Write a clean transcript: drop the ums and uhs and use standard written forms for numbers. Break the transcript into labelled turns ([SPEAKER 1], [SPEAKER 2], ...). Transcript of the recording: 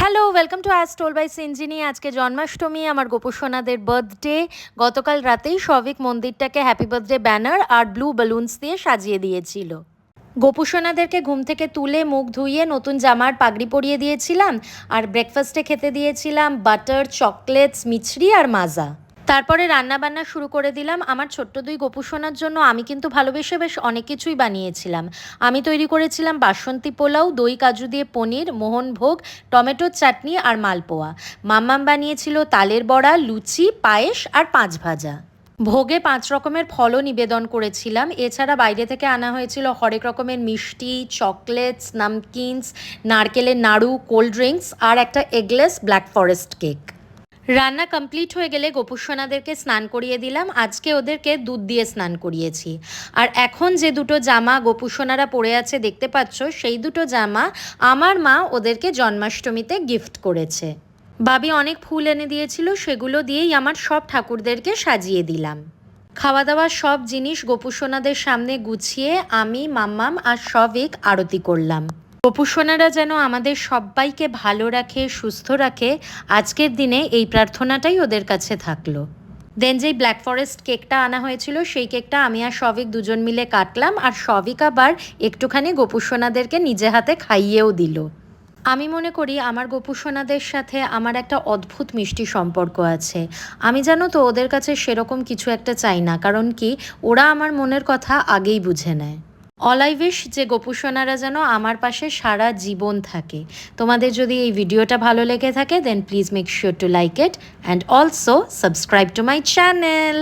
[SPEAKER 1] Hello, welcome to as told by Sinjini. আজকে জন্মাষ্টমী, আমার গোপুসোনাদের বার্থডে। গতকাল রাতেই সবিক মন্দিরটাকে হ্যাপি বার্থডে ব্যানার আর ব্লু বেলুনস দিয়ে সাজিয়ে দিয়েছিল। গোপুসোনাদেরকে ঘুম থেকে তুলে মুখ ধুইয়ে নতুন জামার পাগড়ি পরিয়ে দিয়েছিলাম আর ব্রেকফাস্টে খেতে দিয়েছিলাম বাটার, চকলেটস, মিছরি আর মাজা। তারপরে রান্নাবান্না শুরু করে দিলাম। আমার ছোট্ট দুই গোপুসোনার জন্য আমি কিন্তু ভালোবেসে বেশ অনেক কিছুই বানিয়েছিলাম। আমি তৈরি করেছিলাম বাসন্তী পোলাও, দই কাজু দিয়ে পনির, মোহনভোগ, টমেটোর চাটনি আর মালপোয়া। মাম্মাম বানিয়েছিল তালের বড়া, লুচি, পায়েস আর পাঁচ ভাজা। ভোগে 5 রকমের ফলও নিবেদন করেছিলাম। এছাড়া বাইরে থেকে আনা হয়েছিল হরেক রকমের মিষ্টি, চকলেটস, নামকিনস, নারকেলের নাড়ু, কোল্ড ড্রিঙ্কস আর একটা এগলেস ব্ল্যাক ফরেস্ট কেক। রান্না কমপ্লিট হয়ে গেলে গোপুসোনাদেরকে স্নান করিয়ে দিলাম। আজকে ওদেরকে দুধ দিয়ে স্নান করিয়েছি। আর এখন যে দুটো জামা গোপুসোনারা পরে আছে দেখতে পাচ্ছ, সেই দুটো জামা আমার মা ওদেরকে জন্মাষ্টমীতে গিফট করেছে। বাবি অনেক ফুল এনে দিয়েছিল, সেগুলো দিয়েই আমার সব ঠাকুরদেরকে সাজিয়ে দিলাম। খাওয়া দাওয়ার সব জিনিস গোপুসোনাদের সামনে গুছিয়ে আমি, মাম্মাম আর সবিক আরতি করলাম। গোপুসোনারা যেন আমাদের সবাইকে ভালো রাখে, সুস্থ রাখে, আজকের দিনে এই প্রার্থনাটাই ওদের কাছে থাকলো। দেন যেই ব্ল্যাক ফরেস্ট কেকটা আনা হয়েছিল, সেই কেকটা আমি আর সবিক দুজন মিলে কাটলাম, আর সবিক আবার একটুখানি গোপুসোনাদেরকে নিজে হাতে খাইয়েও দিল। আমি মনে করি আমার গোপুসোনাদের সাথে আমার একটা অদ্ভুত মিষ্টি সম্পর্ক আছে। আমি জানো তো ওদের কাছে সেরকম কিছু একটা চাই না, কারণ কি ওরা আমার মনের কথা আগেই বুঝে নেয়। অল আই উইশ যে গোপুসোনারা যেন আমার পাশে সারা জীবন থাকে। তোমাদের যদি এই ভিডিওটা ভালো লেগে থাকে then please make sure to like it and also subscribe to my channel.